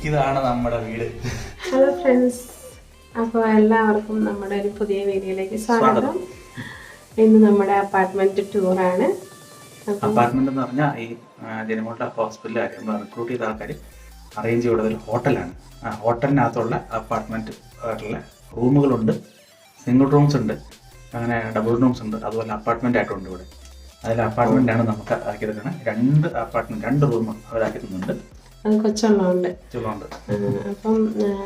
ഇതാണ് നമ്മുടെ വീട്. ഹലോ ഫ്രണ്ട്സ്, അപ്പോൾ എല്ലാവർക്കും നമ്മുടെ ഒരു പുതിയ വീഡിയോയിലേക്ക് സ്വാഗതം. ഇന്ന് നമ്മുടെ അപ്പാർട്ട്മെന്റ് ടൂറാണ്. അപ്പാർട്ട്മെന്റ് എന്ന് പറഞ്ഞാൽ ഈ ജനമോട്ട ഹോസ്പിറ്റലിൽ റിക്രൂട്ട് ചെയ്ത ആൾക്കാർ അറേഞ്ച് ചെയ്ത ഒരു ഹോട്ടലാണ്. ആ ഹോട്ടലിനകത്തുള്ള അപ്പാർട്ട്മെന്റ് ആയിട്ടുള്ള റൂമുകളുണ്ട്, സിംഗിൾ റൂംസ് ഉണ്ട്, അങ്ങനെ ഡബിൾ റൂംസ് ഉണ്ട്, അതുപോലെ അപ്പാർട്ട്മെന്റ് ആയിട്ടുണ്ട് ഇവിടെ. അതിൽ അപ്പാർട്ട്മെന്റാണ് നമുക്ക് ആക്കി തരുന്നത്. രണ്ട് റൂം അവരാക്കി തന്നുണ്ട്. അത് കൊച്ചുള്ളതുണ്ട്. അപ്പം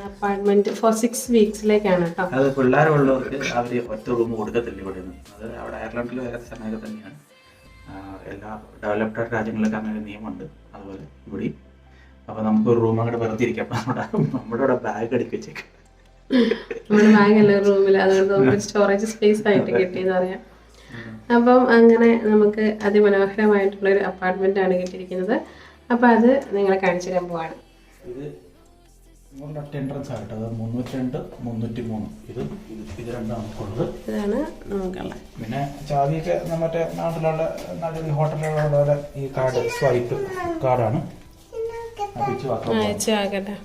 അപ്പാർട്ട്മെന്റ് ഫോർ 6 വീക്സിലേക്കാണ് കേട്ടോ. അത് പിള്ളേരുള്ളവർക്ക് അവർ ഒറ്റ റൂം കൊടുക്കത്തില്ല ഇവിടെ നിന്ന്. അത് അവിടെ അയർലൻഡിൽ വേറെ സമയത്ത് തന്നെയാണ്. എല്ലാ ഡെവലപ്ഡ് രാജ്യങ്ങളിലൊക്കെ അങ്ങനെ നിയമമുണ്ട്, അതുപോലെ ഇവിടെയും. അപ്പോൾ നമുക്കൊരു റൂം അങ്ങോട്ട് വെറുതിരിക്കാം. നമ്മുടെ ഇവിടെ ബാഗ് അടുക്കി വെച്ചേക്കാം. നമ്മുടെ ബാഗ് അല്ല റൂമിൽ, അതുകൊണ്ട് നമുക്ക് സ്റ്റോറേജ് സ്പേസ് ആയിട്ട് കിട്ടിയെന്ന് പറയാം. അപ്പം അങ്ങനെ നമുക്ക് അതിമനോഹരമായിട്ടുള്ളൊരു അപ്പാർട്ട്മെന്റ് ആണ് കിട്ടിയിരിക്കുന്നത്. അപ്പം അത് നിങ്ങളെ കാണിച്ചു തരാൻ പോവാണ്. ഇത് എൻട്രൻസ് ആയിട്ട് അത് 302, 303 ഇത് രണ്ടാണ് നമുക്കുള്ളത്. ഇതാണ് നമുക്കുള്ളത്. പിന്നെ ചാവിയൊക്കെ മറ്റേ നാട്ടിലുള്ള ഹോട്ടലുകളുള്ള ഈ കാർഡ് സ്വൈപ്പ് കാർഡാണ്. അയച്ചു ആക്കട്ടെ.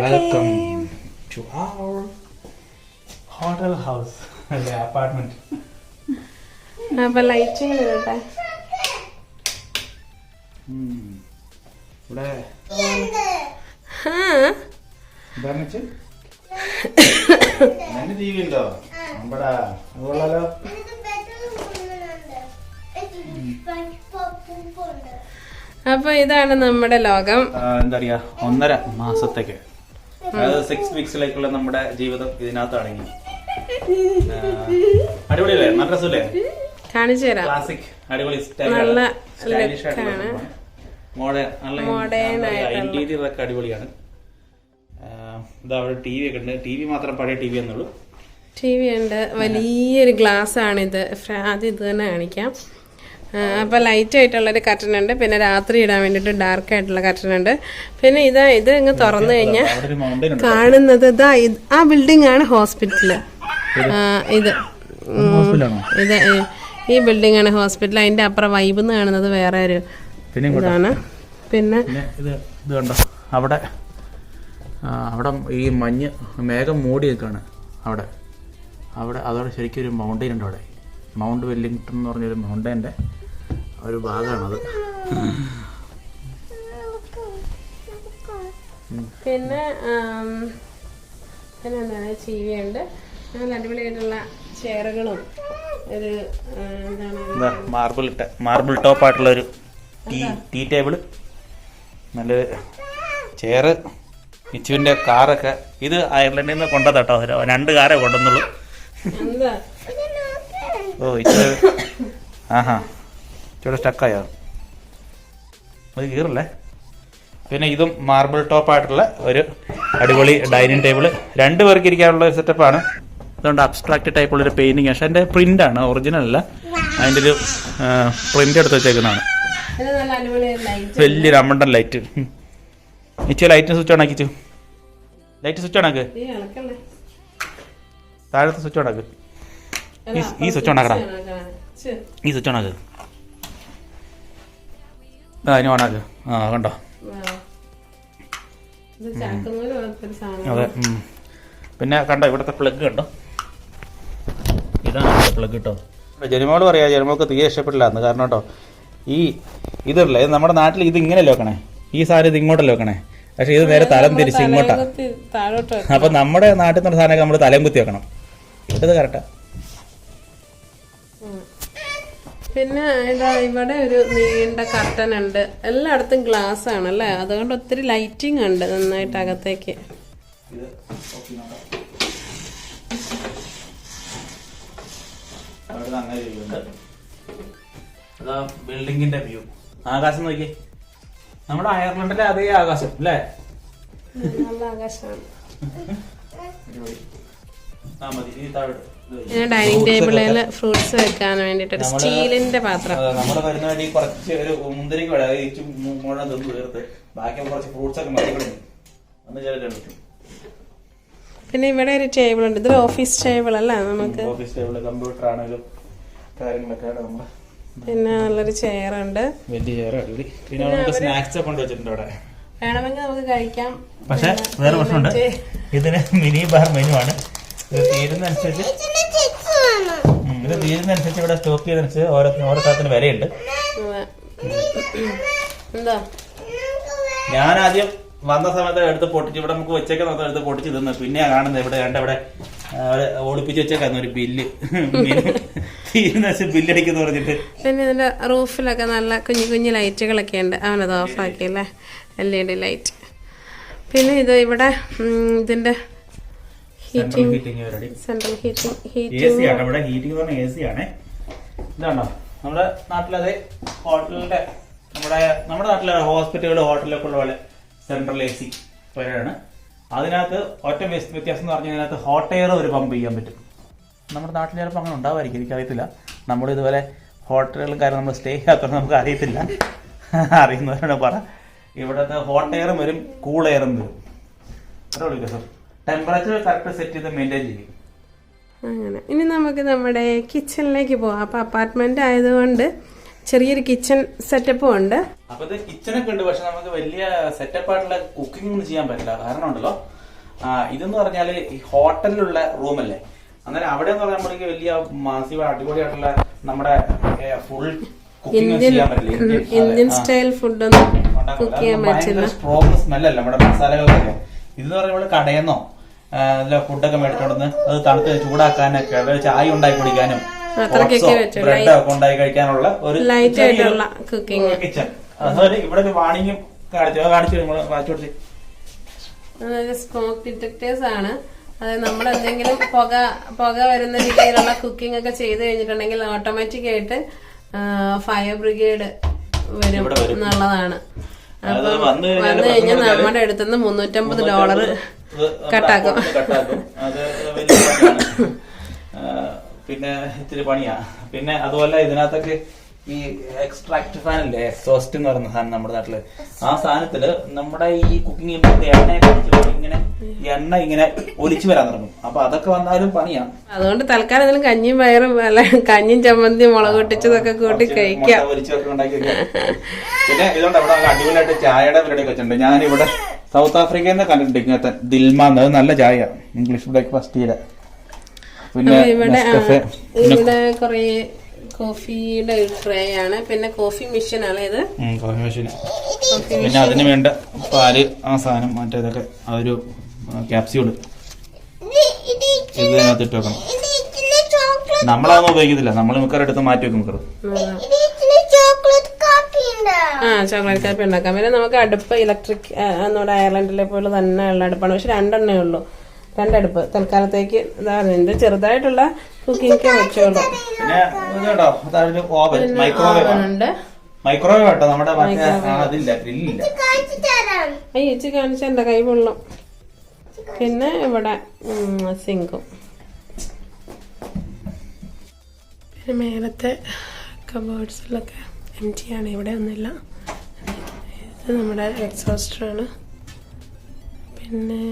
Welcome to our hotel house അല്ലെ അപ്പാർട്ട്മെന്റ്. അപ്പൊ ലൈറ്റിങ് വരട്ടെ. ഇവിടെ ജീവില്ലോ നമ്മടാ അതുകൊള്ളാലോ. അപ്പൊ ഇതാണ് നമ്മുടെ ലോകം. എന്താ പറയാ, 1.5 മാസത്തേക്ക്, അതായത് 6 വീക്സിലേക്കുള്ള നമ്മുടെ ജീവിതം ഇതിനകത്താണെങ്കിൽ അടിപൊളിയല്ലേ? നല്ല രസമല്ലേ? കാണിച്ചു തരാം. ക്ലാസിക് അടിപൊളി നല്ല മോഡേൺ ഇന്റീരിയർ ഒക്കെ അടിപൊളിയാണ്. ഇതാ അവിടെ ടി വി ഒക്കെ ഉണ്ട്. ടി വി മാത്രം പഴയ ടി വി എന്നുള്ളൂ. ടി വി ഉണ്ട്, വലിയൊരു ഗ്ലാസ് ആണിത്. ആദ്യം ഇത് തന്നെ കാണിക്കാം. അപ്പൊ ലൈറ്റ് ആയിട്ടുള്ളൊരു കർട്ടൻ ഉണ്ട്, പിന്നെ രാത്രി ഇടാൻ വേണ്ടിട്ട് ഡാർക്ക് ആയിട്ടുള്ള കർട്ടൻ ഉണ്ട്. പിന്നെ ഇത് ഇങ്ങ് തുറന്നു കഴിഞ്ഞാൽ കാണുന്നത് ആ ബിൽഡിംഗ് ആണ് ഹോസ്പിറ്റല്. ഇത് ഈ ബിൽഡിംഗ് ആണ് ഹോസ്പിറ്റൽ. അതിന്റെ അപ്പുറം വൈബ് എന്ന് കാണുന്നത് വേറെ ഒരു ഇതാണ്. പിന്നെ ഇത് കണ്ടോ, അവിടെ ഈ മഞ്ഞ് മേഘം മൂടി നിൽക്കുകയാണ് അവിടെ. അതോടെ ശരിക്കും ഒരു മൗണ്ടെയിൻ ഉണ്ട് അവിടെ. മൗണ്ട് വെല്ലിംഗ്ടൺ എന്ന് പറഞ്ഞൊരു മൗണ്ടൈൻ്റെ ഒരു ഭാഗമാണത്. പിന്നെ എന്താണ്, ടി വി ഉണ്ട്, നല്ല അടിപൊളിയായിട്ടുള്ള ചെയറുകളും ഒരു മാർബിൾ ടോപ്പ് ആയിട്ടുള്ള ഒരു ടീ ടേബിള്, നല്ല ചെയറ്. ഇച്ചുവിൻ്റെ കാറൊക്കെ ഇത് അയർലൻഡിൽ നിന്ന് കൊണ്ടുവന്നോ. 2 കാറേ കൊണ്ടുവന്നുള്ളൂ. ഓ ഇച്ചു ആഹാ ചൂടെ സ്റ്റക്കായോ? അത് കീറല്ലേ. പിന്നെ ഇതും മാർബിൾ ടോപ്പായിട്ടുള്ള ഒരു അടിപൊളി ഡൈനിങ് ടേബിള്. 2 പേർക്ക് ഇരിക്കാനുള്ള ഒരു സെറ്റപ്പാണ്. അതുകൊണ്ട് അബ്സ്ട്രാക്റ്റ് ടൈപ്പുള്ളൊരു പെയിന്റിങ്. പക്ഷെ എൻ്റെ പ്രിൻ്റാണ്, ഒറിജിനൽ അല്ല. അതിൻ്റെ ഒരു പ്രിൻ്റ് എടുത്ത് വെച്ചേക്കുന്നതാണ്. വലിയൊരു അമ്മണ്ടൻ ലൈറ്റ്. ഇച്ചു ലൈറ്റിന് സ്വിച്ച് ഓൺ ആക്കിച്ചു. ലൈറ്റ് സ്വിച്ച് ഓൺ ആക്ക്. താഴത്തെ സ്വിച്ച് ഓൺ ആക്ക്. ഈ സ്വിച്ച് ഓൺ ആക്കടാ. ഈ സ്വിച്ച് ഓൺ ആക്ക്. അതിന് ഓൺ ആക്ക്. കണ്ടോ? അതെ. പിന്നെ കണ്ടോ ഇവിടുത്തെ പ്ലഗ് കണ്ടോ? ഇതാണ് പ്ലഗ് കേട്ടോ. ജനിമോള് പറയാ, ജനിമോൾക്ക് തീരെ ഇഷ്ടപ്പെട്ടില്ല എന്ന്. കാരണം കേട്ടോ, ഇതല്ലേ നമ്മുടെ നാട്ടിൽ ഇത് ഇങ്ങനെയല്ലേ വെക്കണേ, ഈ സാധനം ഇത് ഇങ്ങോട്ടല്ലേ വെക്കണേ. പക്ഷെ ഇത് നേരെ തലം തിരിച്ച് ഇങ്ങോട്ടാ. അപ്പൊ നമ്മുടെ നാട്ടിൽ നിന്ന് സാധനമൊക്കെ നമ്മൾ തലം കുത്തി വെക്കണം. ഇത് കറക്റ്റാ. പിന്നെ ഇവിടെ ഒരു നീണ്ട കർട്ടൻ ഉണ്ട്. എല്ലായിടത്തും ഗ്ലാസ് ആണല്ലേ, അതുകൊണ്ട് ഒത്തിരി ലൈറ്റിംഗ് ഉണ്ട് നന്നായിട്ട് അകത്തേക്ക്. ബിൽഡിങ്ങിന്റെ വ്യൂ, ആകാശം നോക്കി. നമ്മുടെ അയർലൻഡിലെ അതേ ആകാശം അല്ലേ? നല്ല ആകാശമാണ്. ഡൈനിങ് ടേബിളിൽ ഫ്രൂട്ട്സ് വെക്കാൻ വേണ്ടിട്ട് സ്റ്റീലിന്റെ പാത്രം. നമ്മുടെ വരുന്ന വഴി കുറച്ച് ഒരു മുന്തിരിക്ക് മുഴുവൻ തീർത്ത് ബാക്കി കുറച്ച് ഫ്രൂട്ട്സ് ഒക്കെ മതി. പിന്നെ ഇവിടെ ഒരു ടേബിൾ ഉണ്ട്. ഇതൊരു ഓഫീസ് ടേബിൾ അല്ല, നമുക്ക് ഓഫീസ് ടേബിൾ, കമ്പ്യൂട്ടർ ആണെങ്കിലും കാര്യങ്ങളൊക്കെ നമ്മൾ. പിന്നെ നല്ലൊരു ചെയറുണ്ട്, വലിയ ചെയർ അടിപൊളി. പിന്നെ നമുക്ക് സ്നാക്സ് ഒക്കെ കൊണ്ടുവച്ചിട്ടുണ്ട് അവിടെ, വേണമെങ്കിൽ നമുക്ക് കഴിക്കാം. പക്ഷെ വേറെ പ്രശ്നമുണ്ട്, ഇതിന് മിനി ബാർ മെനു ആണ്. ഇത് തീരുന്നതനുസരിച്ച് ഇവിടെ സ്റ്റോക്ക് ചെയ്തനുസരിച്ച് ഓരോ സ്ഥലത്തിന് വിലയുണ്ട്. എന്താ ഞാൻ ആദ്യം വന്ന സമയത്ത് എടുത്ത് പൊട്ടിച്ച് ഇവിടെ നമുക്ക് വെച്ചേക്കുന്ന എടുത്ത് പൊട്ടിച്ച് തിന്നു. പിന്നെ കാണുന്നത് ഇവിടെ ഇവിടെ ഒളിപ്പിച്ച് വെച്ചേക്കായിരുന്നു ഒരു ബില്ല്, ബില്ല് അടിക്കുന്ന പറഞ്ഞിട്ട്. പിന്നെ ഇതിന്റെ റൂഫിലൊക്കെ നല്ല കുഞ്ഞു കുഞ്ഞു ലൈറ്റുകളൊക്കെ ഉണ്ട്. അവനത് ഓഫാക്കിയല്ലേ, LED ലൈറ്റ്. പിന്നെ ഇത് ഇവിടെ ഇതിന്റെ സെൻട്രൽ ഹീറ്റിംഗ് ഇവിടെ ഹീറ്റിംഗ് പറഞ്ഞ AC ആണ്. ഇതാണോ നമ്മുടെ നാട്ടിലത് ഹോട്ടലിന്റെ നമ്മുടെ നാട്ടിലെ ഹോസ്പിറ്റലുകൾ ഹോട്ടലിലൊക്കെ ഉള്ള പോലെ സെൻട്രൽ AC വരെയാണ്. അതിനകത്ത് ഒറ്റ വ്യത്യാസം എന്ന് പറഞ്ഞാൽ അതിനകത്ത് ഹോട്ട് എയർ ഒരു പമ്പ് ചെയ്യാൻ പറ്റും. നമ്മുടെ നാട്ടിൽ ചിലപ്പോൾ അങ്ങനെ ഉണ്ടാവായിരിക്കും, എനിക്കറിയത്തില്ല. നമ്മളിതുപോലെ ഹോട്ടലുകളും കാര്യം നമ്മൾ സ്റ്റേ ചെയ്യാത്തതുകൊണ്ട് നമുക്ക് അറിയത്തില്ല. അറിയുന്നവരോട് പറ. ഇവിടുത്തെ ഹോട്ട് എയറും വരും, കൂൾ എയറും വരും. അത്ര വ്യത്യാസം. ടെമ്പറേച്ചർ കറക്റ്റ് സെറ്റ് ചെയ്ത് മെയിൻറ്റെയിൻ ചെയ്യും. അങ്ങനെ ഇനി നമുക്ക് നമ്മുടെ കിച്ചണിലേക്ക് പോവാം. അപ്പൊ അപ്പാർട്ട്മെന്റ് ആയതുകൊണ്ട് ചെറിയൊരു കിച്ചൺ സെറ്റപ്പും ഉണ്ട്. അപ്പൊ ഇത് കിച്ചണൊക്കെ ഉണ്ട്, പക്ഷെ നമുക്ക് വലിയ സെറ്റപ്പ് ആയിട്ടുള്ള കുക്കിംഗ് ഒന്നും ചെയ്യാൻ പറ്റില്ല. കാരണം ഉണ്ടല്ലോ, ഇതെന്ന് പറഞ്ഞാല് ഈ ഹോട്ടലിലുള്ള റൂമല്ലേ, അന്നേരം അവിടെ എന്ന് പറഞ്ഞാൽ നമ്മൾക്ക് വലിയ മാസീവ് അടിപൊളിയായിട്ടുള്ള നമ്മുടെ ഫുൾ കുക്കിംഗ് ചെയ്യാൻ പറ്റില്ല. ഇന്ത്യൻ സ്റ്റൈൽ ഫുഡ് ഒന്നും കുക്ക് ചെയ്യാൻ പറ്റില്ല. സ്ട്രോങ് സ്മെല്ലല്ല നമ്മുടെ മസാലകളൊക്കെ. ഇതെന്ന് പറഞ്ഞാൽ നമ്മള് കടയെന്നോ ഫുഡൊക്കെ മേടിച്ചോണ്ടെന്ന് അത് തണുത്ത് ചൂടാക്കാനൊക്കെ, ചായ ഉണ്ടാക്കി കുടിക്കാനും ബ്രെഡ് ഒക്കെ ഉണ്ടാക്കി കഴിക്കാനുള്ള ഒരു ലൈറ്റ് ആയിട്ടുള്ള കുക്കിംഗ് കിച്ചൺ. അതുപോലെ ഇവിടെ ഒരു വാണിംഗും കാണിച്ചു കൊടുത്ത് സ്മോക്ക് ഡിറ്റക്ടേഴ്സ് ആണ്. അതായത് നമ്മൾ എന്തെങ്കിലും പുക വരുന്ന രീതിയിലുള്ള കുക്കിംഗ് ഒക്കെ ചെയ്ത് കഴിഞ്ഞിട്ടുണ്ടെങ്കിൽ ഓട്ടോമാറ്റിക് ആയിട്ട് ഫയർ ബ്രിഗേഡ് വരും എന്നുള്ളതാണ്. അപ്പൊ വന്നു കഴിഞ്ഞാൽ നമ്മുടെ അടുത്തുനിന്ന് $350 കട്ടാക്കും. പിന്നെ ഇത്തിരി പണിയാ. പിന്നെ അതുപോലെ ഇതിനകത്തൊക്കെ ഈ എക്സ്ട്രാക്ട് ഫാൻ അല്ലേ, എക്സോസ്റ്റ് എന്ന് പറയുന്ന സാധനം നമ്മുടെ നാട്ടില്, ആ സാധനത്തില് നമ്മുടെ ഈ കുക്കിംഗ് എണ്ണ ഇങ്ങനെ ഒലിച്ചു വരാൻ തുടങ്ങും. അപ്പൊ അതൊക്കെ വന്നാലും പണിയാണ്. അതുകൊണ്ട് തൽക്കാലം എന്തെങ്കിലും കഞ്ഞിയും പയറും കഞ്ഞിയും ചമ്മന്തിയും മുളക് പൊട്ടിച്ചതൊക്കെ കൂട്ടി കഴിക്കാം. ഒലിച്ചൊക്കെ ഉണ്ടാക്കി. പിന്നെ ഇതുകൊണ്ട് അവിടെ അടിപൊളിയായിട്ട് ചായയുടെ പരിപാടി വെച്ചിട്ടുണ്ട്. ഞാനിവിടെ സൗത്ത് ആഫ്രിക്കയിൽ നിന്ന് കണ്ടിട്ടുണ്ട് ഇങ്ങനത്തെ ദിൽമാൻ, അത് നല്ല ചായ, ഇംഗ്ലീഷ് ബ്രേക്ക്ഫാസ്റ്റ് ചെയ്ത. പിന്നെ ഇവിടെ കൊറേ കോഫിയുടെ ട്രേ ആണ്. പിന്നെ കോഫി മെഷീൻ ആണ് ഇത്, കോഫി മെഷീൻ. പിന്നെ അതിന് വേണ്ട പാല്, ആ സാധനം, മറ്റേതൊക്കെ ആ ഒരു ക്യാപ്സ്യൂള് ഇതിനകത്ത് ഇട്ട് വെക്കണം. നമ്മളതൊന്നും ഉപയോഗിക്കത്തില്ല, നമ്മൾ മിക്കവാറും മാറ്റി വെക്കും. ചോക്ലേറ്റ് കാപ്പി ഉണ്ടാക്കാം. പിന്നെ നമുക്ക് അടുപ്പ് ഇലക്ട്രിക്, നമ്മുടെ അയർലൻഡിലെ പോലെ തന്നെ ഉള്ള അടുപ്പാണ്. പക്ഷെ 2 എണ്ണേ ഉള്ളൂ, 2 അടുപ്പ് തൽക്കാലത്തേക്ക്. ഇതാണ് ചെറുതായിട്ടുള്ള കുക്കിംഗ് വെച്ചോളൂ. മൈക്രോവേവ് കേട്ടോ, നമ്മുടെ അതില്ല, ഗ്രില്ലില്ല. ഇച്ചി കാണിച്ച എന്റെ കൈ പൊള്ളും. പിന്നെ ഇവിടെ സിങ്കും. പിന്നെ മേലത്തെ കബോർഡ്സിലൊക്കെ എംറ്റി ആണ്, ഇവിടെ ഒന്നുമില്ല. ഇത് നമ്മുടെ എക്സോസ്റ്ററാണ്. പിന്നെ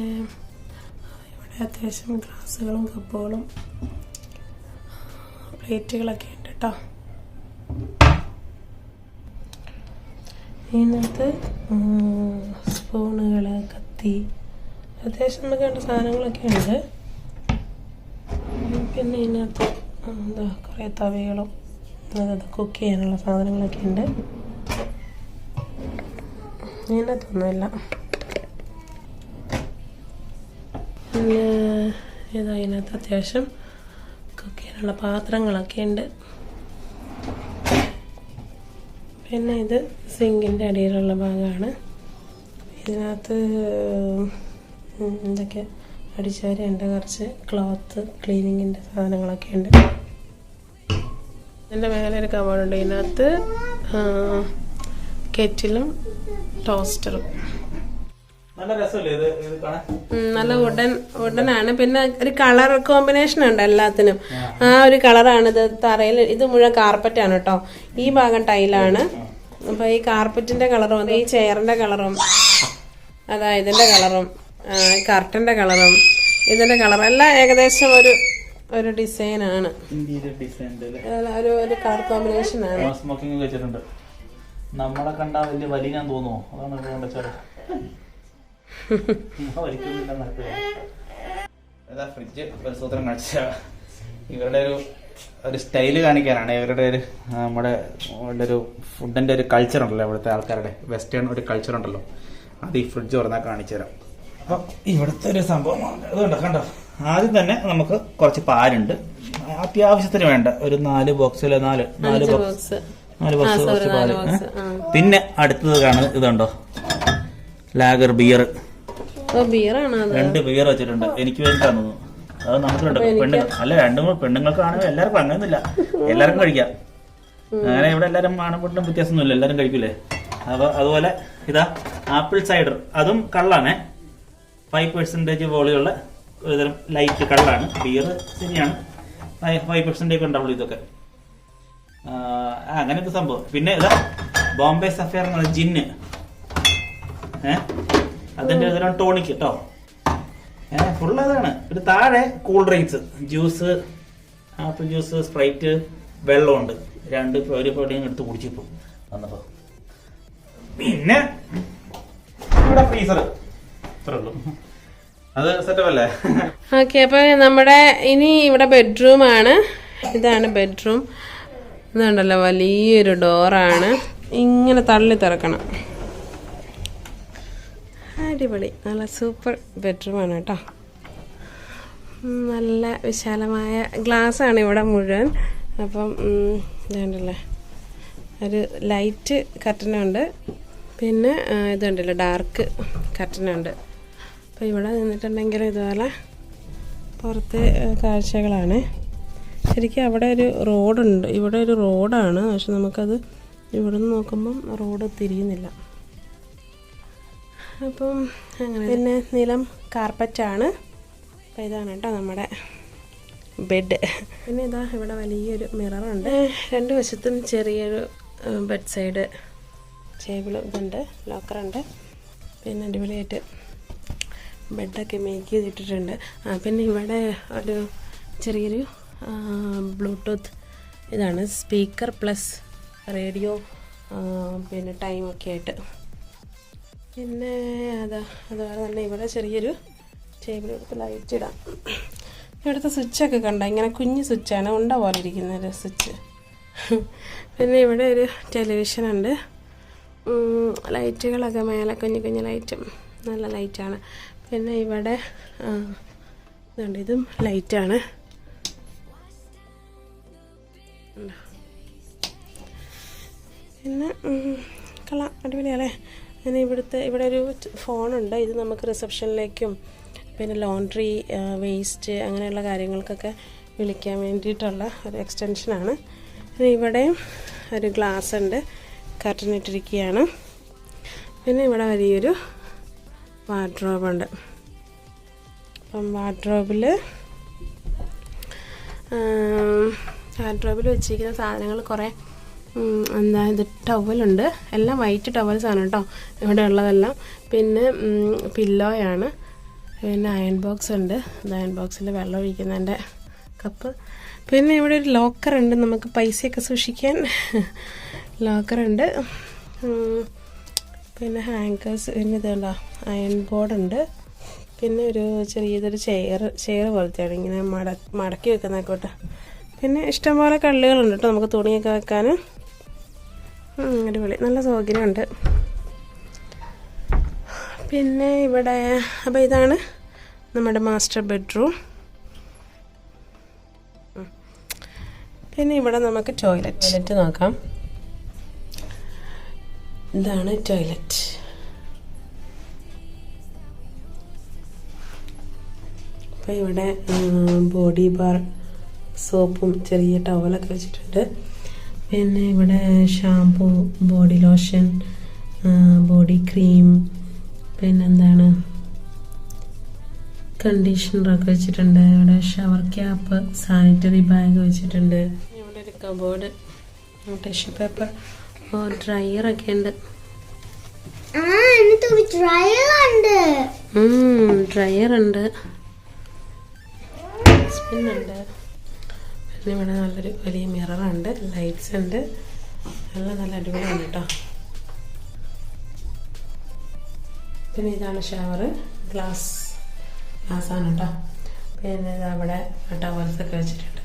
ഇവിടെ അത്യാവശ്യം ഗ്ലാസുകളും കപ്പുകളും പ്ലേറ്റുകളൊക്കെ ഉണ്ട് കേട്ടോ. ഇതിനകത്ത് സ്പൂണുകൾ, കത്തി, അത്യാവശ്യം നമുക്ക് വേണ്ട സാധനങ്ങളൊക്കെ ഉണ്ട്. പിന്നെ ഇതിനകത്ത് എന്താ കുറേ തവകളും കുക്ക് ചെയ്യാനുള്ള സാധനങ്ങളൊക്കെ ഉണ്ട്. ഇതിനകത്തൊന്നുമില്ല. പിന്നെ ഇതിനകത്ത് അത്യാവശ്യം കുക്ക് ചെയ്യാനുള്ള പാത്രങ്ങളൊക്കെ ഉണ്ട്. പിന്നെ ഇത് സിങ്കിൻ്റെ അടിയിലുള്ള ഭാഗമാണ്. ഇതിനകത്ത് എന്തൊക്കെ അടിച്ചുവാരുണ്ട്, കുറച്ച് ക്ലോത്ത് ക്ലീനിങ്ങിൻ്റെ സാധനങ്ങളൊക്കെ ഉണ്ട്. ഇതിൻ്റെ മേലെ ഒരു കബോർഡുണ്ട്. ഇതിനകത്ത് കെറ്റിലും ടോസ്റ്ററും. നല്ല വുഡനാണ്. പിന്നെ ഒരു കളർ കോമ്പിനേഷൻ ഉണ്ട് എല്ലാത്തിനും. ആ ഒരു കളറാണ് ഇത്. തറയിൽ ഇത് മുഴുവൻ കാർപ്പറ്റാണ് കേട്ടോ. ഈ ഭാഗം ടൈലാണ്. അപ്പൊ ഈ കാർപ്പറ്റിന്റെ കളറും ഈ ചെയറിന്റെ കളറും ഇതിന്റെ കളറും കർട്ടന്റെ കളറും ഇതിന്റെ കളറും എല്ലാം ഏകദേശം ഒരു ഒരു ഡിസൈനാണ്, ഇന്റീരിയർ ഡിസൈൻ ഒരു കളർ കോമ്പിനേഷൻ ആണ്. സ്മോക്കിംഗ് വെച്ചിട്ടുണ്ട്. നമ്മളെ കണ്ടാ വലിയ വലിയ തോന്നുമോ? അതാണ് വെച്ചാൽ ഫ്രിഡ്ജ് പരിശോധന കാണിച്ച ഇവരുടെ ഒരു സ്റ്റൈല് കാണിക്കാനാണ്. ഇവരുടെ ഒരു നമ്മുടെ ഒരു ഫുഡിന്റെ ഒരു കൾച്ചർ ഉണ്ടല്ലോ, ഇവിടുത്തെ ആൾക്കാരുടെ വെസ്റ്റേൺ ഒരു കൾച്ചർ ഉണ്ടല്ലോ, അത് ഈ ഫ്രിഡ്ജ് തുറന്നാൽ കാണിച്ചു തരാം. അപ്പം ഇവിടുത്തെ ഒരു സംഭവമാണ് അതുകൊണ്ട് കണ്ടോ. ആദ്യം തന്നെ നമുക്ക് കുറച്ച് പാലുണ്ട്, അത്യാവശ്യത്തിന് വേണ്ട ഒരു 4 ബോക്സിൽ 4 ബോക്സ് കുറച്ച് പാല്. പിന്നെ അടുത്തത് കാണുന്നത് ഇതുണ്ടോ, ലാഗർ ബിയർ. 2 ബിയർ വെച്ചിട്ടുണ്ട്, എനിക്ക് വേണ്ടിട്ടാണ്. അത് നമുക്കുണ്ട് പെണ്ണുങ്ങൾ അല്ല, 2 പെണ്ണുങ്ങൾക്കാണെങ്കിൽ എല്ലാവർക്കും അങ്ങനെയൊന്നുമില്ല, എല്ലാവർക്കും കഴിക്കാം. അങ്ങനെ ഇവിടെ എല്ലാവരും ആണപ്പെട്ടും വ്യത്യാസമൊന്നുമില്ല, എല്ലാവരും കഴിക്കില്ലേ. അപ്പൊ അതുപോലെ ഇതാ ആപ്പിൾ സൈഡർ, അതും കള്ളാണേ, 5% വോളിയുള്ള ഒരുതരം ലൈറ്റ് കള്ളാണ്. ബിയർ ശരിയാണ്, 5% ഉണ്ടാവുള്ളൂ ഇതൊക്കെ. അങ്ങനത്തെ സംഭവം. പിന്നെ ഇതാ ബോംബെ സഫയർ എന്നുള്ള ജിന്ന്, അതിന്റെ ഒരുതരം ടോണിക് കേട്ടോ, ഫുള്ള് അതാണ്. ഒരു താഴെ cool drinks, juice, apple juice, sprite, വെള്ളമുണ്ട്. 2 ഒരു പൊടിയും എടുത്ത് കുടിച്ചിപ്പോ വന്നപ്പോ. പിന്നെ ഇവിടെ ഫ്രീസർ, ഇത്രേ ഉള്ളൂ. അത് സെറ്റപ്പ് അല്ലേ? ഓക്കെ, അപ്പൊ നമ്മുടെ ഇനി ഇവിടെ ബെഡ്റൂം ആണ്. ഇതാണ് ബെഡ്റൂം. ഇതുണ്ടല്ലോ, വലിയൊരു ഡോറാണ്, ഇങ്ങനെ തള്ളി തുറക്കണം. അടിപൊളി, നല്ല സൂപ്പർ ബെഡ്റൂമാണ് കേട്ടോ. നല്ല വിശാലമായ ഗ്ലാസ് ആണ് ഇവിടെ മുഴുവൻ. അപ്പം ഇതുണ്ടല്ലേ, ഒരു ലൈറ്റ് കർട്ടനുണ്ട്, പിന്നെ ഇതുണ്ടല്ലോ ഡാർക്ക് കർട്ടനുണ്ട്. അപ്പോൾ ഇവിടെ നിന്നിട്ടുണ്ടെങ്കിൽ ഇതുപോലെ പുറത്തെ കാഴ്ചകളാണ്. ശരിക്കും അവിടെ ഒരു റോഡുണ്ട്, ഇവിടെ ഒരു റോഡാണ്, പക്ഷെ നമുക്കത് ഇവിടെ നിന്ന് നോക്കുമ്പം റോഡ് തിരിയുന്നില്ല. അപ്പം അങ്ങനെ. പിന്നെ നിലം കാർപ്പറ്റാണ്. അപ്പോൾ ഇതാണ് കേട്ടോ നമ്മുടെ ബെഡ്. പിന്നെ ഇതാ ഇവിടെ വലിയൊരു മിററുണ്ട്, 2 വശത്തും ചെറിയൊരു ബെഡ് സൈഡ് ടേബിളും ഇതുണ്ട്, ലോക്കറുണ്ട്. പിന്നെ അടിപൊളിയായിട്ട് ബെഡൊക്കെ മേക്ക് ചെയ്തിട്ടിട്ടുണ്ട്. പിന്നെ ഇവിടെ ഒരു ചെറിയൊരു ബ്ലൂടൂത്ത് ഇതാണ്, സ്പീക്കർ പ്ലസ് റേഡിയോ, പിന്നെ ടൈമൊക്കെ ആയിട്ട്. പിന്നെ അതുപോലെ തന്നെ ഇവിടെ ചെറിയൊരു ടേബിൾ എടുത്ത് ലൈറ്റ് ഇടാം. ഇവിടുത്തെ സ്വിച്ചൊക്കെ കണ്ട, ഇങ്ങനെ കുഞ്ഞ് സ്വിച്ചാണ്, ഉണ്ട പോലെ ഇരിക്കുന്ന ഒരു സ്വിച്ച്. പിന്നെ ഇവിടെ ഒരു ടെലിവിഷനുണ്ട്, ലൈറ്റുകളൊക്കെ മേലെ കുഞ്ഞു കുഞ്ഞു ലൈറ്റും, നല്ല ലൈറ്റാണ്. പിന്നെ ഇവിടെ ഇതുണ്ട്, ഇതും ലൈറ്റാണ്. പിന്നെ കളാം, അടിപൊളിയല്ലേ. പിന്നെ ഇവിടെ ഒരു ഫോണുണ്ട്, ഇത് നമുക്ക് റിസപ്ഷനിലേക്കും പിന്നെ ലോണ്ട്രി, വേസ്റ്റ് അങ്ങനെയുള്ള കാര്യങ്ങൾക്കൊക്കെ വിളിക്കാൻ വേണ്ടിയിട്ടുള്ള ഒരു എക്സ്റ്റൻഷനാണ്. പിന്നെ ഇവിടെ ഒരു ഗ്ലാസ് ഉണ്ട്, കർട്ടൻ ഇട്ടിരിക്കുകയാണ്. പിന്നെ ഇവിടെ വലിയൊരു വാർഡ്രോബുണ്ട്. അപ്പം വാർഡ്രോബിൽ വെച്ചിരിക്കുന്ന സാധനങ്ങൾ കുറേ ഇത് ടവലുണ്ട്, എല്ലാം വൈറ്റ് ടവൽസാണ് കേട്ടോ ഇവിടെ ഉള്ളതെല്ലാം. പിന്നെ പില്ലോയാണ്, പിന്നെ അയൺ ബോക്സ് ഉണ്ട്, അയൺ ബോക്സിൽ വെള്ളം ഒഴിക്കുന്നതിൻ്റെ കപ്പ്. പിന്നെ ഇവിടെ ഒരു ലോക്കറുണ്ട്, നമുക്ക് പൈസയൊക്കെ സൂക്ഷിക്കാൻ ലോക്കറുണ്ട്. പിന്നെ ഹാങ്കേഴ്സ്, പിന്നെ ഇതുണ്ടോ അയൺ ബോർഡുണ്ട്. പിന്നെ ഒരു ചെറിയതൊരു ചെയർ പോലത്തെയാണ്, ഇങ്ങനെ മടക്കി വെക്കുന്നേക്കോട്ടെ. പിന്നെ ഇഷ്ടംപോലെ കള്ളികളുണ്ട് കേട്ടോ, നമുക്ക് തുണിയൊക്കെ വെക്കാൻ. അടിപൊളി, നല്ല സൗകര്യമുണ്ട്. പിന്നെ ഇവിടെ അപ്പോൾ ഇതാണ് നമ്മുടെ മാസ്റ്റർ ബെഡ്റൂം. പിന്നെ ഇവിടെ നമുക്ക് ടോയ്ലറ്റ് നോക്കാം. ഇതാണ് ടോയ്ലറ്റ്. അപ്പോൾ ഇവിടെ ബോഡി ബാർ സോപ്പും ചെറിയ ടവലൊക്കെ വെച്ചിട്ടുണ്ട്. പിന്നെ ഇവിടെ shampoo, body lotion, body cream, പിന്നെന്താണ് കണ്ടീഷണറൊക്കെ വെച്ചിട്ടുണ്ട്. ഇവിടെ ഷവർ ക്യാപ്പ്, സാനിറ്ററി ബാഗ് വെച്ചിട്ടുണ്ട്. ഇവിടെ ഒരു കബോർഡ്, ടിഷ്യൂ പേപ്പർ, ഡ്രയറൊക്കെ ഉണ്ട്. ഡ്രയർ ഉണ്ട്, പിന്നുണ്ട്. പിന്നെ ഇവിടെ നല്ലൊരു വലിയ മിററുണ്ട്, ലൈറ്റ്സ് ഉണ്ട്, എല്ലാം നല്ല അടിപൊളിയാണ് കേട്ടോ. പിന്നെ ഇതാണ് ഷവർ, ഗ്ലാസ്സാണ് കേട്ടോ. പിന്നെ ഇതവിടെ ടവൽസൊക്കെ വെച്ചിട്ടുണ്ട്.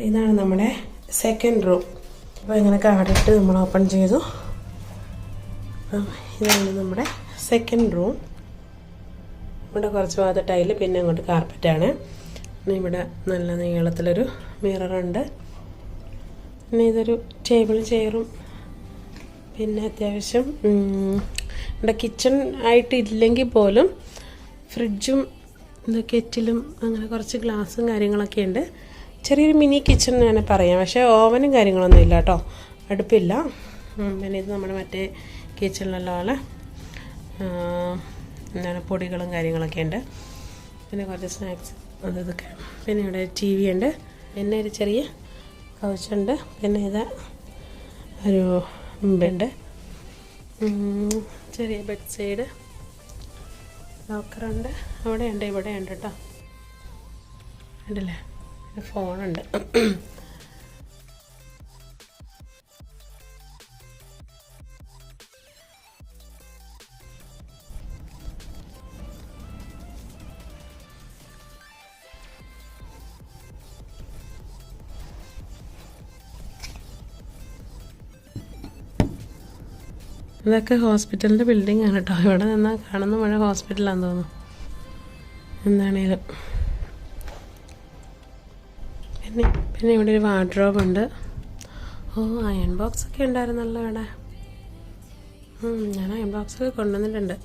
ഇതാണ് നമ്മുടെ സെക്കൻഡ് റൂം. അപ്പോൾ ഇങ്ങനെയൊക്കെ അവിടെ ഇട്ട് നമ്മൾ ഓപ്പൺ ചെയ്തു. അപ്പം ഇതാണ് നമ്മുടെ സെക്കൻഡ് റൂം. ഇവിടെ കുറച്ച് ഭാഗത്ത് ടൈല്, പിന്നെ അങ്ങോട്ട് കാർപ്പറ്റാണ്. പിന്നെ ഇവിടെ നല്ല നീളത്തിലൊരു മിററുണ്ട്. പിന്നെ ഇതൊരു ടേബിൾ ചെയറും, പിന്നെ അത്യാവശ്യം ഇവിടെ കിച്ചൺ ആയിട്ടില്ലെങ്കിൽ പോലും ഫ്രിഡ്ജും കെറ്റിലും അങ്ങനെ കുറച്ച് ഗ്ലാസും കാര്യങ്ങളൊക്കെ ഉണ്ട്. ചെറിയൊരു മിനി കിച്ചൺ എന്ന് വേണേൽ പറയാം. പക്ഷേ ഓവനും കാര്യങ്ങളൊന്നും ഇല്ല കേട്ടോ, അടുപ്പില്ല. പിന്നെ ഇത് നമ്മുടെ മറ്റേ കിച്ചണിലുള്ള എന്താണ് പൊടികളും കാര്യങ്ങളൊക്കെ ഉണ്ട്. പിന്നെ കുറച്ച് സ്നാക്സ് അതൊക്കെ. പിന്നെ ഇവിടെ TV ഉണ്ട്. പിന്നെ ഒരു ചെറിയ കൗച്ചുണ്ട്. പിന്നെ ഇത് ഒരു ബെഡ്, ചെറിയ ബെഡ് സൈഡ്, ലോക്കറുണ്ട്. അവിടെ ഉണ്ട്, ഇവിടെ ഉണ്ട് കേട്ടോ. ഉണ്ടല്ലേ, ഫോണുണ്ട്. ഇതൊക്കെ ഹോസ്പിറ്റലിൻ്റെ ബിൽഡിംഗ് ആണ് കേട്ടോ. ഇവിടെ നിന്നാൽ കാണുന്ന മുഴുവൻ ഹോസ്പിറ്റലാണെന്ന് തോന്നുന്നു. എന്താണേലും പിന്നെ ഇവിടെ ഒരു വാർഡ്രോബ് ഉണ്ട്. അയൺ ബോക്സ് ഒക്കെ ഉണ്ടായിരുന്നല്ലോ ഇവിടെ. ഞാൻ അയൺ ബോക്സൊക്കെ കൊണ്ടുവന്നിട്ടുണ്ട്.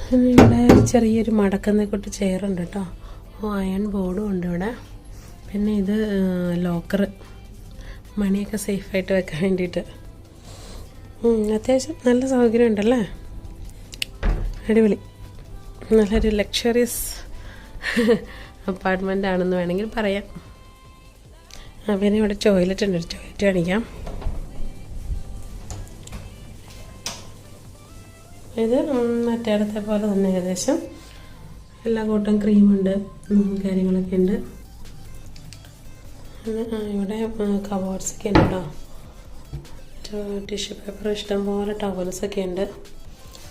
പിന്നെ ഇവിടെ ചെറിയൊരു മടക്കുന്ന കൂട്ട് ചെയറുണ്ട് കേട്ടോ. അയൺ ബോർഡും ഉണ്ട് ഇവിടെ. പിന്നെ ഇത് ലോക്കർ, മണിയൊക്കെ സേഫായിട്ട് വെക്കാൻ വേണ്ടിയിട്ട്. അത്യാവശ്യം നല്ല സൗകര്യം ഉണ്ടല്ലേ, അടിപൊളി. നല്ലൊരു ലക്ഷറിയസ് അപ്പാർട്ട്മെൻ്റ് ആണെന്ന് വേണമെങ്കിൽ പറയാം. പിന്നെ ഇവിടെ ടോയ്ലറ്റ് ഉണ്ട്, ഒരു ടോയ്ലറ്റ് കാണിക്കാം. ഇത് മറ്റേടത്തെ പോലെ തന്നെ ഏകദേശം എല്ലാ കൂട്ടം ക്രീമുണ്ട്, കാര്യങ്ങളൊക്കെ ഉണ്ട്. ഇവിടെ കബോർഡ്സൊക്കെ ഉണ്ട് കേട്ടോ. ടിഷ്യൂ പേപ്പർ, ഇഷ്ടംപോലെ ടവൽസൊക്കെ ഉണ്ട്.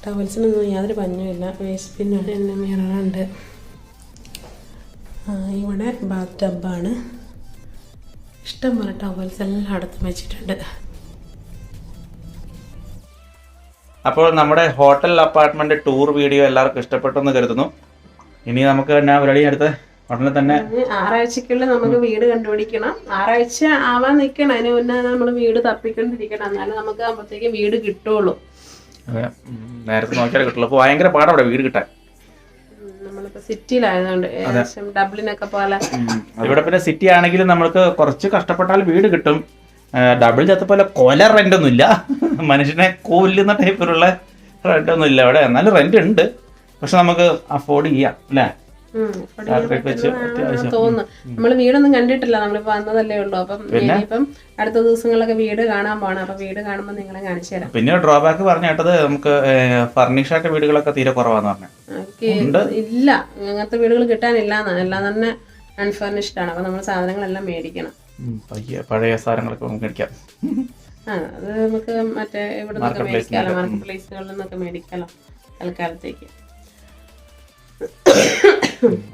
ടവൽസിനൊന്നും യാതൊരു പഞ്ഞുമില്ല. വേസ്റ്റ് പിന്നുണ്ട്, പിന്നെ മിററുണ്ട്. ഇവിടെ ബാത്ത് ടബാണ്. ഇഷ്ടംപോലെ ടവൽസ് എല്ലായിടത്തും വെച്ചിട്ടുണ്ട്. അപ്പോൾ നമ്മുടെ ഹോട്ടൽ അപ്പാർട്ട്മെന്റ് ടൂർ വീഡിയോ എല്ലാവർക്കും ഇഷ്ടപ്പെട്ടു എന്ന് കരുതുന്നു. ഇനി നമുക്ക് എന്നാ പരിപാടി അടുത്ത് ഉടനെ തന്നെ 6 ആഴ്ചക്കുള്ളിൽ നമുക്ക് വീട് കണ്ടുപിടിക്കണം. 6 ആഴ്ച ആവാൻ നിൽക്കണം. അതിന് മുന്നേ നമ്മൾ വീട് തപ്പിക്കൊണ്ടിരിക്കണം. എന്നാലും നമുക്ക് ആകുമ്പോഴത്തേക്ക് വീട് കിട്ടുള്ളൂ. നേരത്തെ നോക്കിയാൽ കിട്ടുള്ളൂ. അപ്പോൾ ഭയങ്കര പാടാണ് അവിടെ വീട് കിട്ടാൻ. നമ്മളിപ്പോ സിറ്റിയിലായതുകൊണ്ട് ഏകദേശം ഡബ്ലിനൊക്കെ പോലെ. ഇവിടെ പിന്നെ സിറ്റി ആണെങ്കിലും നമ്മൾക്ക് കുറച്ച് കഷ്ടപ്പെട്ടാൽ വീട് കിട്ടും. ഡബിൾ ചത്തപ്പോലെ കൊല റെന്റ് ഒന്നും ഇല്ല. മനുഷ്യനെ കൊല്ലുന്ന ടൈപ്പിലുള്ള റെന്റ് ഒന്നും ഇല്ല ഇവിടെ. എന്നാലും റെന്റ് ഉണ്ട്, പക്ഷെ നമുക്ക് അഫോർഡ് ചെയ്യാം അല്ലേ. തോന്നുന്നു. നമ്മള് വീടൊന്നും കണ്ടിട്ടില്ല, നമ്മളിപ്പോ വന്നതല്ലേ ഉള്ളൂ. അപ്പം ഇനിയിപ്പം അടുത്ത ദിവസങ്ങളിലൊക്കെ വീട് കാണാൻ പോകണം. അപ്പൊ വീട് കാണുമ്പോൾ നിങ്ങളെ കാണിച്ചു തരാം. പിന്നെ ഡ്രോബാക്ക് പറഞ്ഞു കേട്ടത് നമുക്ക് ഫർണിഷ് ആയിട്ട് വീടുകളൊക്കെ തീരെ കുറവാന്ന് പറഞ്ഞു. ഇല്ല, അങ്ങനത്തെ വീടുകൾ കിട്ടാനില്ല. എല്ലാം തന്നെ അൺഫർണിഷ്ഡ് ആണ്. അപ്പൊ നമ്മൾ സാധനങ്ങളെല്ലാം മേടിക്കണം. പഴയ സാധനങ്ങളൊക്കെ മേടിക്കാം. അത് നമുക്ക് മറ്റേ ഇവിടെ നിന്നൊക്കെ മേടിക്കാലോ, മാർക്കറ്റ് പ്ലേസുകളിൽ നിന്നൊക്കെ മേടിക്കാലോ തൽക്കാലത്തേക്ക്.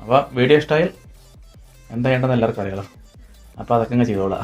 അപ്പോൾ വീഡിയോ ഇഷ്ടമായാൽ എന്താ ചെയ്യേണ്ടതെന്ന് എല്ലാവർക്കും അറിയാലോ. അപ്പോൾ അതൊക്കെ ചെയ്തോളാം.